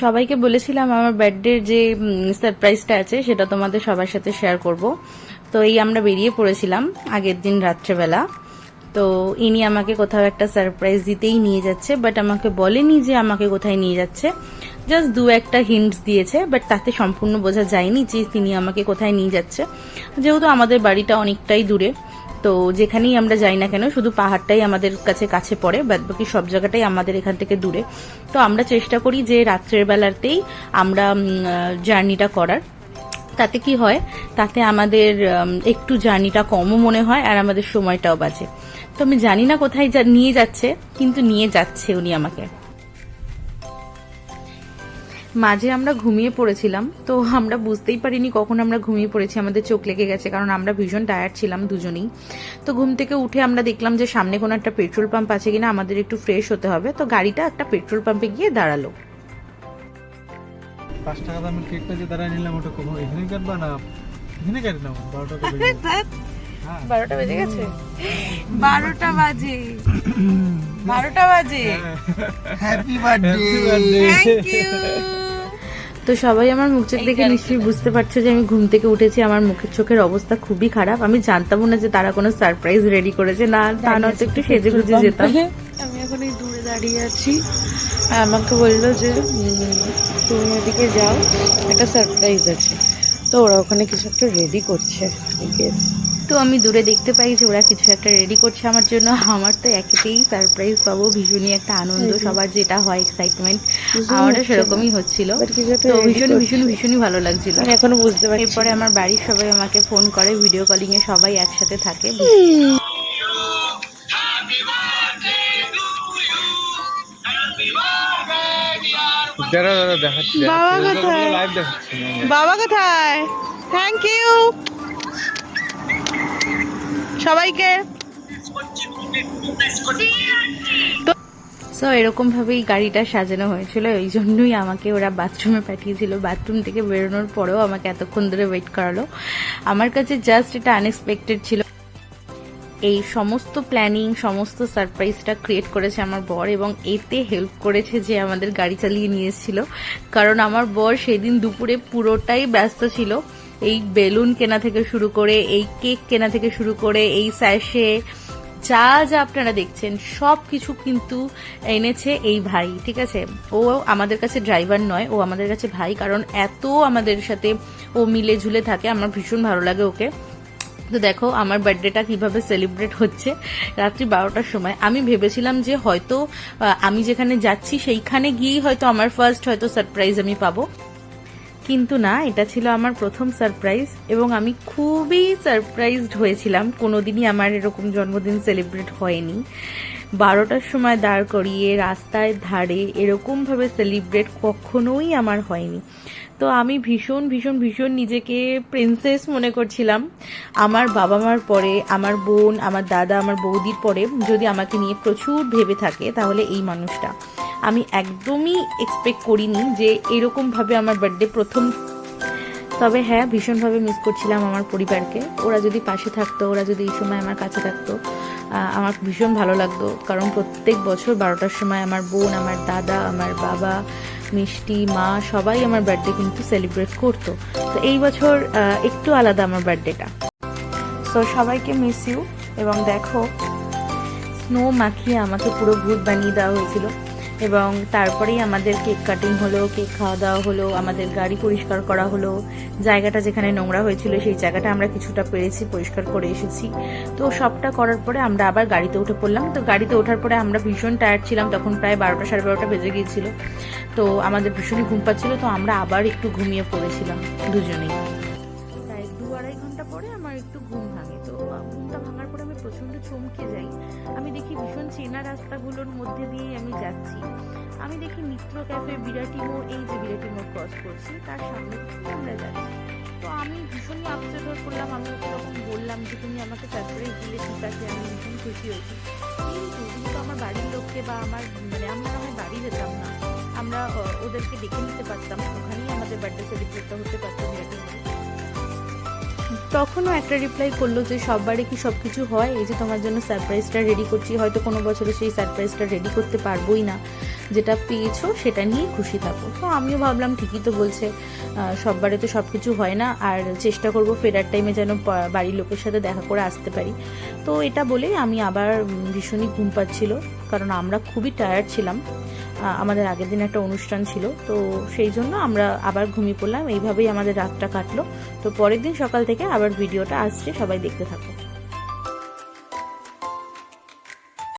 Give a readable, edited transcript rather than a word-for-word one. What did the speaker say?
সবাইকে বলেছিলাম আমার বার্থডের যে সারপ্রাইজটা আছে সেটা তোমাদের সবার সাথে শেয়ার করব। তো এই আমরা বেরিয়ে পড়েছিলাম আগের দিন রাত্রেবেলা। তো ইনি আমাকে কোথাও একটা সারপ্রাইজ দিতেই নিয়ে যাচ্ছে, বাট আমাকে বলেনি যে আমাকে কোথায় নিয়ে যাচ্ছে। জাস্ট দু একটা হিন্টস দিয়েছে, বাট তাতে সম্পূর্ণ বোঝা যায়নি যে তিনি আমাকে কোথায় নিয়ে যাচ্ছে। যেহেতু আমাদের বাড়িটা অনেকটাই দূরে, তো যেখানেই আমরা যাই না কেন শুধু পাহাড়টাই আমাদের কাছে পড়ে, বাদবাকি সব জায়গাটাই আমাদের এখান থেকে দূরে। তো আমরা চেষ্টা করি যে রাত্রের বেলাতেই আমরা জার্নিটা করার। তাতে কি হয়, তাতে আমাদের একটু জার্নিটা কমও মনে হয় আর আমাদের সময়টাও বাঁচে। তো আমি জানি না কোথায় নিয়ে যাচ্ছে, কিন্তু নিয়ে যাচ্ছে উনি আমাকে। মাঝে আমরা ঘুমিয়ে পড়েছিলাম, তো আমরা বুঝতেই পারিনি কখন আমরা ঘুমিয়ে পড়েছি, আমাদের চোখ লেগে গেছে কারণ আমরা ভীষণ টায়ার্ড ছিলাম দুজনেই। তো ঘুম থেকে উঠে আমরা দেখলাম যে সামনে কোনো একটা পেট্রোল পাম্প আছে কিনা, আমাদের একটু ফ্রেশ হতে হবে। তো গাড়িটা একটা পেট্রোল পাম্পে গিয়ে দাঁড়ালো। 5 টাকা দামের কেকটা যে দাঁড়ায় নিলাম, ওটা কখন এখানে কাটবা না এখানে কাটি নাও? 12টা বেজে গেছে। 12টা বাজে 12টা বাজে। Happy birthday. Thank you. তো সবাই আমার মুখ চোখ দেখে নিশ্চয়ই বুঝতে পারছো যে আমি ঘুম থেকে উঠেছি, আমার মুখের চোখের অবস্থা খুবই খারাপ। আমি জানতাম না যে তারা কোনো সারপ্রাইজ রেডি করেছে, না তা নয়তো একটু সেজে গুজে যেতাম। আমি এখন এই দূরে দাঁড়িয়ে আছি, আমাকে বললো যে তুমি ওদিকে যাও, একটা সারপ্রাইজ আছে। তো ওরা ওখানে কিছু একটা রেডি করছে। তো আমি দূরে দেখতে পাই যে ওরা কিছু একটা রেডি করছে আমার জন্য। আমার তো একেতেই সারপ্রাইজ পাবো, ভীষণই একটা আনন্দ, সবার যেটা হয় এক্সাইটমেন্ট, আমারও সেরকমই হচ্ছিল। তো ভীষণই ভালো লাগছিল। এখনো বুঝতে পারছি। এরপরে আমার বাড়ির সবাই আমাকে ফোন করে, ভিডিও কলিং এ সবাই একসাথে থাকে। বাবা কোথায়? থ্যাংক ইউ সবাইকে। সো এরকম ভাবেই গাড়িটা সাজানো হয়েছিল, এই জন্যই আমাকে ওরা বাথরুমে পাঠিয়েছিল। বাথরুম থেকে বেরোনোর পরেও আমাকে এতক্ষণ ধরে ওয়েট করালো। আমার কাছে জাস্ট এটা আনএক্সপেক্টেড ছিল। এই সমস্ত প্ল্যানিং, সমস্ত সারপ্রাইজটা ক্রিয়েট করেছে আমার বর, এবং এতে হেল্প করেছে যে আমাদের গাড়ি চালিয়ে নিয়ে এসেছিল। কারণ আমার বর সেদিন দুপুরে পুরোটাই ব্যস্ত ছিল, এই বেলুন কেনা থেকে শুরু করে, এই কেক কেনা থেকে শুরু করে, এই স্যাশে যা যা আপনারা দেখছেন সব কিছু কিন্তু এনেছে এই ভাই। ঠিক আছে, ও আমাদের কাছে ড্রাইভার নয়, ও আমাদের কাছে ভাই, কারণ এত আমাদের সাথে ও মিলে ঝুলে থাকে, আমার ভীষণ ভালো লাগে ওকে। তো দেখো আমার বার্থডেটা কিভাবে সেলিব্রেট হচ্ছে রাত্রি 12টার সময়। আমি ভেবেছিলাম যে হয়তো আমি যেখানে যাচ্ছি সেইখানে গিয়েই হয়তো আমার ফার্স্ট হয়তো সারপ্রাইজ আমি পাবো, কিন্তু না, এটা ছিল আমার প্রথম সারপ্রাইজ এবং আমি খুবই সারপ্রাইজড হয়েছিলাম। কোনোদিনই আমার এরকম জন্মদিন সেলিব্রেট হয়নি। 12টার সময় দাঁড় করিয়ে রাস্তায় ধারে এরকমভাবে সেলিব্রেট কখনোই আমার হয়নি। তো আমি ভীষণ নিজেকে প্রিন্সেস মনে করছিলাম। আমার বাবা মার পরে, আমার বোন, আমার দাদা, আমার বৌদির পরে যদি আমাকে নিয়ে প্রচুর ভেবে থাকে তাহলে এই মানুষটা। আমি একদমই এক্সপেক্ট করিনি যে এরকমভাবে আমার বার্থডে প্রথম। তবে হ্যাঁ, ভীষণভাবে মিস করছিলাম আমার পরিবারকে। ওরা যদি পাশে থাকতো, ওরা যদি এই সময় আমার কাছে থাকতো, আমার ভীষণ ভালো লাগতো। কারণ প্রত্যেক বছর 12টার সময় আমার বোন, আমার দাদা, আমার বাবা, মিষ্টি, মা সবাই আমার বার্থডে কিন্তু সেলিব্রেট করতো। তো এই বছর একটু আলাদা আমার বার্থডেটা। সো সবাইকে মিস ইউ। এবং দেখো স্নো মাখিয়ে আমাকে পুরো ভূত বানিয়ে দেওয়া হয়েছিল, এবং তারপরেই আমাদের কেক কাটিং হলো, কেক খাওয়া দাওয়া হলো, আমাদের গাড়ি পরিষ্কার করা হলো। জায়গাটা যেখানে নোংরা হয়েছিল সেই জায়গাটা আমরা কিছুটা পেরেছি পরিষ্কার করে এসেছি। তো সবটা করার পরে আমরা আবার গাড়িতে উঠে পড়লাম। তো গাড়িতে ওঠার পরে আমরা ভীষণ টায়ার্ড ছিলাম, তখন প্রায় 12টা সাড়ে 12টা বেজে গিয়েছিল। তো আমাদের ভীষণই ঘুম পাচ্ছিল, তো আমরা আবার একটু ঘুমিয়ে পড়েছিলাম দুজনেই। প্রায় 2-2.5 ঘন্টা পরে আমার একটু ঘুম ভাঙে। তো ঘুমটা ভাঙার পরে আমি প্রচন্ড চমকে যাই। আমি দেখি ভীষণ চেনা রাস্তাগুলোর মধ্যে দিয়ে আমি যাচ্ছি। আমি দেখি মিত্র ক্যাফে, বিরাটি মোড়, এই যে বিরাটি মোড় ক্রস করছি তার সামনে থেকে আমরা যাচ্ছি। তো আমি ভীষণই আপসেট হয়ে পড়লাম। আমি ওকে তখন বললাম যে তুমি আমাকে সারপ্রাইজ দিলে, ঠিক আছে, আমি ভীষণ খুশি হয়েছি, কিন্তু তুমি তো আমার বাড়ির লোককে বা আমার আমরা আমার বাড়ি যেতাম না, আমরা ওদেরকে ডেকে নিতে পারতাম, ওখানেই আমাদের বার্থডে সেলিব্রেটটা হতে পারতো বিরাটি মোড়ে। তখনও একটা রিপ্লাই করলো যে সববারে কি সবকিছু হয়, এই যে তোমার জন্য সারপ্রাইজটা রেডি করছি, হয়তো কোনো বছরে সেই সারপ্রাইজটা রেডি করতে পারবোই না, যেটা পেয়েছো সেটা নিয়ে খুশি থাকো। তো আমিও ভাবলাম ঠিকই তো বলছে, সববারে তো সব কিছু হয় না, আর চেষ্টা করব ফেরার টাইমে যেন বাড়ির লোকের সাথে দেখা করে আসতে পারি। তো এটা বলেই আমি আবার ভীষণই ঘুম পাচ্ছিল, কারণ আমরা খুবই টায়ার্ড ছিলাম, আমাদের আগের দিন একটা অনুষ্ঠান ছিল, তো সেই জন্য আমরা আবার ঘুমিয়ে পড়লাম। এইভাবেই আমাদের রাতটা কাটলো। তো পরের দিন সকাল থেকে আবার ভিডিওটা আসছে, সবাই দেখতে থাকো।